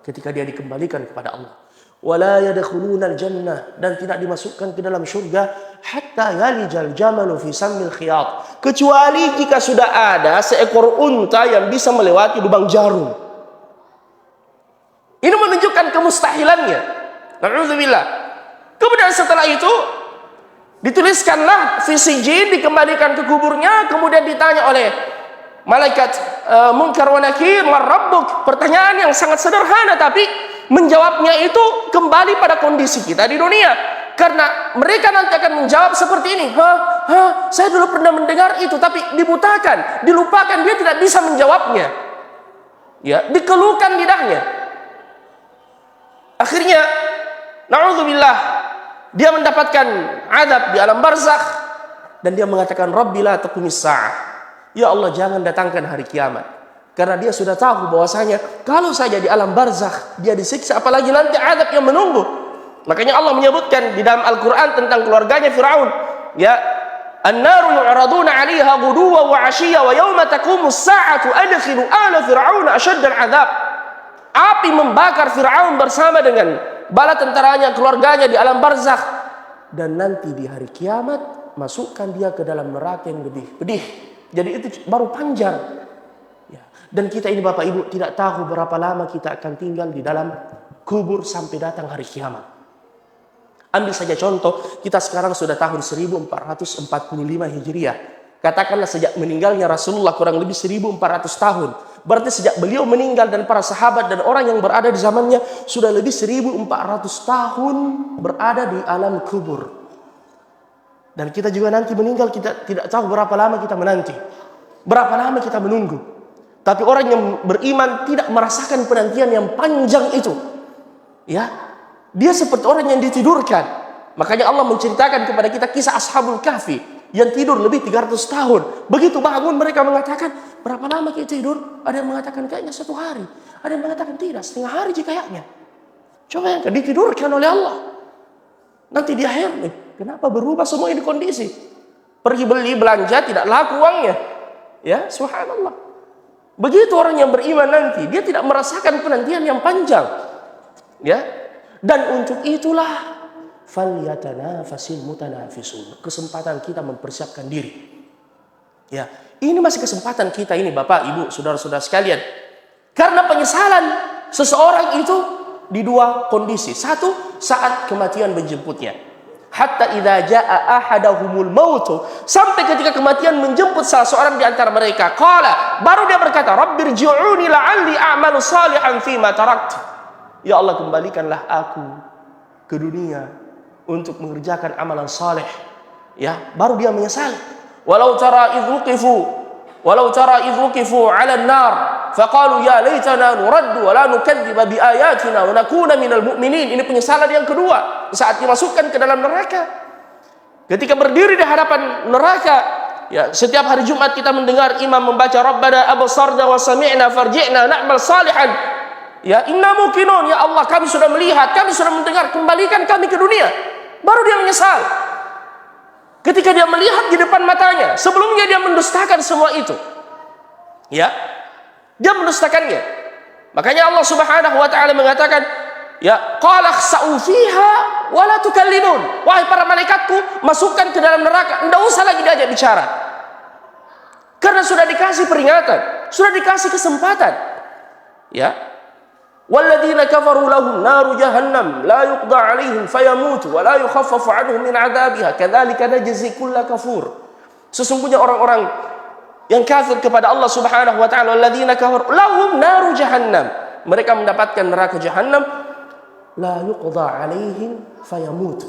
ketika dia dikembalikan kepada Allah. Wala yadkhuluna al-jannah, dan tidak dimasukkan ke dalam surga hatta yalijal jamalu fi sammil khiyat, kecuali jika sudah ada seekor unta yang bisa melewati lubang jarum. Ini menunjukkan kemustahilannya. Na'udzubillah. Kemudian setelah itu dituliskanlah fi sijin, dikembalikan ke kuburnya, kemudian ditanya oleh malaikat Munkar wa Nakir, "Man rabbuk?" Pertanyaan yang sangat sederhana, tapi menjawabnya itu kembali pada kondisi kita di dunia. Karena mereka nanti akan menjawab seperti ini, saya dulu pernah mendengar itu, tapi dibutakan, dilupakan, dia tidak bisa menjawabnya. Ya, dikeluhkan lidahnya. Akhirnya, na'udzubillah, dia mendapatkan azab di alam barzakh dan dia mengatakan, Rabbi la taqumis sa'ah. Ya Allah, jangan datangkan hari kiamat. Karena dia sudah tahu bahwasanya kalau saja di alam barzakh dia disiksa, apalagi nanti azab yang menunggu. Makanya Allah menyebutkan di dalam Al-Qur'an tentang keluarganya Firaun, ya, an-naru yu'raduna 'alaiha ghuduwan wa 'ashiyya wa yawma taqumus sa'atu adkhilu ala fir'auna ashaddal 'adzab. Api membakar Firaun bersama dengan bala tentaranya, keluarganya di alam barzakh, dan nanti di hari kiamat masukkan dia ke dalam neraka yang lebih pedih. Jadi itu baru panjang. Ya. Dan kita ini Bapak Ibu tidak tahu berapa lama kita akan tinggal di dalam kubur sampai datang hari kiamat. Ambil saja contoh, kita sekarang sudah tahun 1445 Hijriah. Katakanlah sejak meninggalnya Rasulullah kurang lebih 1400 tahun. Berarti sejak beliau meninggal dan para sahabat dan orang yang berada di zamannya sudah lebih 1400 tahun berada di alam kubur. Dan kita juga nanti meninggal, kita tidak tahu berapa lama kita menanti, berapa lama kita menunggu. Tapi orang yang beriman tidak merasakan penantian yang panjang itu. Ya, dia seperti orang yang ditidurkan. Makanya Allah menceritakan kepada kita kisah Ashabul Kahfi yang tidur lebih 300 tahun. Begitu bangun mereka mengatakan, berapa lama kita tidur? Ada yang mengatakan kayaknya 1 hari. Ada yang mengatakan tidak, setengah hari kayaknya. Coba yang ditidurkan oleh Allah. Nanti dia heran, kenapa berubah semua ini kondisi? Pergi beli belanja tidak laku uangnya. Ya, subhanallah. Begitu orang yang beriman nanti, dia tidak merasakan penantian yang panjang. Ya. Dan untuk itulah falyatanafasil mutanafisun. Kesempatan kita mempersiapkan diri. Ya, ini masih kesempatan kita ini Bapak, Ibu, saudara-saudara sekalian. Karena penyesalan seseorang itu di 2 kondisi. 1, saat kematian menjemputnya. Hatta idza jaa ahadahumul maut, sampai ketika kematian menjemput salah seorang di antara mereka, qala, baru dia berkata, rabbirji'uni la'alli a'malu salihan fima taraktu. Ya Allah, kembalikanlah aku ke dunia untuk mengerjakan amalan saleh. Ya, baru dia menyesal. Walau tara idh wuqifu 'ala an-nar faqalu ya laitana nuraddu wa la nukadziba bi ayatina wa nakuna minal mu'minin. Ini penyesalan yang kedua saat dimasukkan ke dalam neraka. Ketika berdiri di hadapan neraka, ya, setiap hari Jumat kita mendengar imam membaca Rabbana absarna wa sami'na farji'na na'mal salihan. Ya, inna muqinun, ya Allah, kami sudah melihat, kami sudah mendengar, kembalikan kami ke dunia. Baru dia menyesal. Ketika dia melihat di depan matanya, sebelumnya dia mendustakan semua itu. Ya, dia mendustakannya. Makanya Allah Subhanahu wa taala mengatakan, ya, qala khsa'u fiha wa la tukallimun. Wahai para malaikatku, masukkan ke dalam neraka, enggak usah lagi diajak bicara. Karena sudah dikasih peringatan, sudah dikasih kesempatan. Ya. Walladzina kafaru lahum naru jahannam la yuqda 'alaihim fayamutu wa la yukhaffafu 'anhum min 'adzabiha kadzalika najzi kulla kafur. Sesungguhnya orang-orang yang kafir kepada Allah Subhanahu wa taala, walladzina kafaru lahum naru jahannam, mereka mendapatkan neraka jahannam, la yuqda 'alaihim fayamutu,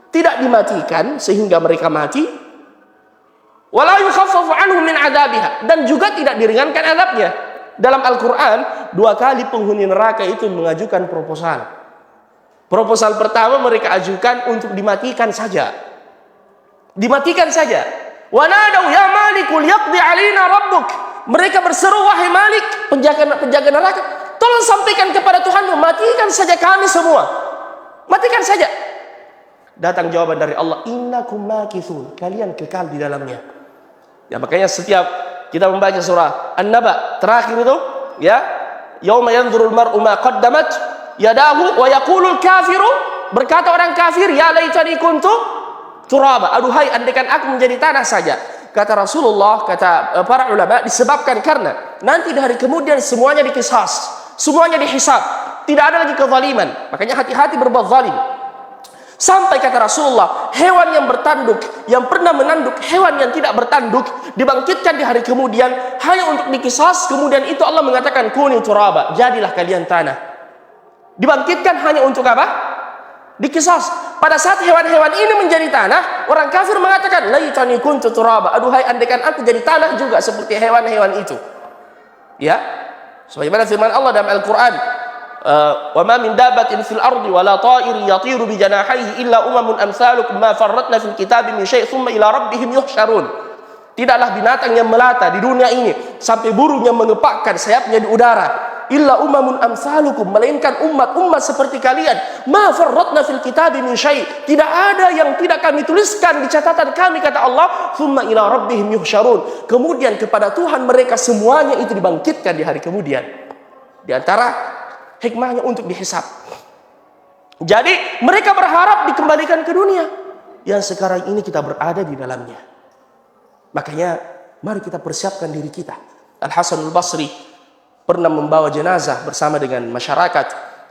tidak dimatikan sehingga mereka mati, wa la yukhaffafu 'anhum min 'adzabiha, dan juga tidak diringankan azabnya. Dalam Al-Quran 2 kali penghuni neraka itu mengajukan proposal. Proposal pertama mereka ajukan untuk dimatikan saja. Dimatikan saja. Wa nadau ya malikul yaqdi alaina rabbuk. Mereka berseru, wahai Malik, penjaga neraka, tolong sampaikan kepada Tuhanmu, matikan saja kami semua. Matikan saja. Datang jawaban dari Allah, innakum makithun, kalian kekal di dalamnya. Ya, makanya setiap kita membaca surah An-Naba terakhir itu, ya, yauma yanzurul mar'u ma qaddamat yadahu wa yaqulul kafiru, berkata orang kafir, ya laitani kuntu turaba, aduhai andaikan aku menjadi tanah saja. Kata Rasulullah, kata para ulama, disebabkan karena nanti di hari kemudian semuanya dikisas, semuanya dihisab, tidak ada lagi kezaliman. Makanya hati-hati berbuat zalim. Sampai kata Rasulullah, hewan yang bertanduk, yang pernah menanduk hewan yang tidak bertanduk, dibangkitkan di hari kemudian hanya untuk dikisas. Kemudian itu Allah mengatakan, kuni turaba, jadilah kalian tanah. Dibangkitkan hanya untuk apa? Dikisas. Pada saat hewan-hewan ini menjadi tanah, orang kafir mengatakan, laitani kuntu turaba, aduhai andaikan aku jadi tanah juga seperti hewan-hewan itu. Ya, sebagaimana firman Allah dalam Al-Quran, wa ma min dabatin fil ardi wala ta'iri yatiru bi janahihi illa umamun amsalukum ma farratna fil kitabi min syai' thumma ila rabbihim yuhsyarun. Tidaklah binatang yang melata di dunia ini sampai burung yang mengepakkan sayapnya di udara, illa umamun amsalukum, melainkan umat-umat seperti kalian. Ma farratna fil kitabi min syai', tidak ada yang tidak kami tuliskan di catatan kami, kata Allah. Thumma ila rabbihim yuhsyarun, kemudian kepada Tuhan mereka semuanya itu dibangkitkan di hari kemudian. Di antara hikmahnya untuk dihisab. Jadi mereka berharap dikembalikan ke dunia yang sekarang ini kita berada di dalamnya. Makanya mari kita persiapkan diri kita. Al-Hasan al-Basri pernah membawa jenazah bersama dengan masyarakat.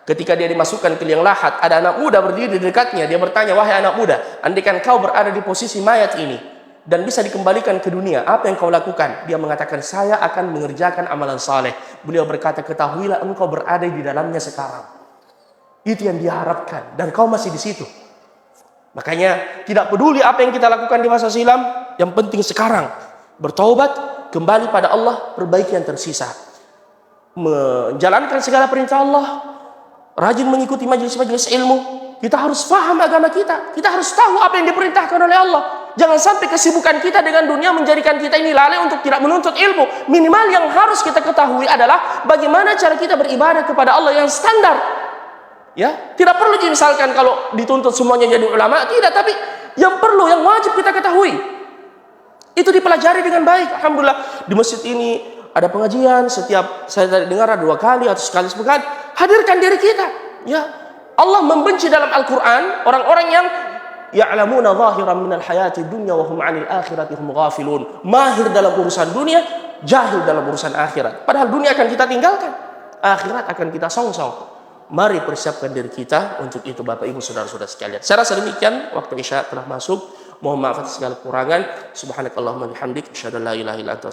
Ketika dia dimasukkan ke liang lahat, ada anak muda berdiri di dekatnya. Dia bertanya, wahai anak muda, andaikan kau berada di posisi mayat ini dan bisa dikembalikan ke dunia, apa yang kau lakukan? Dia mengatakan, saya akan mengerjakan amalan saleh. Beliau berkata, ketahuilah engkau berada di dalamnya sekarang. Itu yang dia harapkan, dan kau masih di situ. Makanya tidak peduli apa yang kita lakukan di masa silam, yang penting sekarang bertaubat, kembali pada Allah, perbaiki yang tersisa, menjalankan segala perintah Allah, rajin mengikuti majelis-majelis ilmu. Kita harus paham agama kita. Kita harus tahu apa yang diperintahkan oleh Allah. Jangan sampai kesibukan kita dengan dunia menjadikan kita ini lalai untuk tidak menuntut ilmu. Minimal yang harus kita ketahui adalah bagaimana cara kita beribadah kepada Allah yang standar. Ya, tidak perlu misalkan kalau dituntut semuanya jadi ulama, tidak, tapi yang perlu, yang wajib kita ketahui itu dipelajari dengan baik. Alhamdulillah di masjid ini ada pengajian setiap, saya tadi dengar, 2 kali atau sekali sepekan. Hadirkan diri kita. Ya, Allah membenci dalam Al-Quran orang-orang yang ya'lamuna zahiran minal hayati dunya wa hum 'anil akhirati hum ghafilun. Mahir dalam urusan dunia, jahil dalam urusan akhirat. Padahal dunia akan kita tinggalkan, akhirat akan kita songsong. Mari persiapkan diri kita untuk itu, Bapak Ibu saudara-saudara sekalian. Saya rasa demikian, waktu Isya telah masuk. Mohon maaf atas segala kekurangan. Subhanakallahumma bihamdik, asyhadu an la ilaha illa anta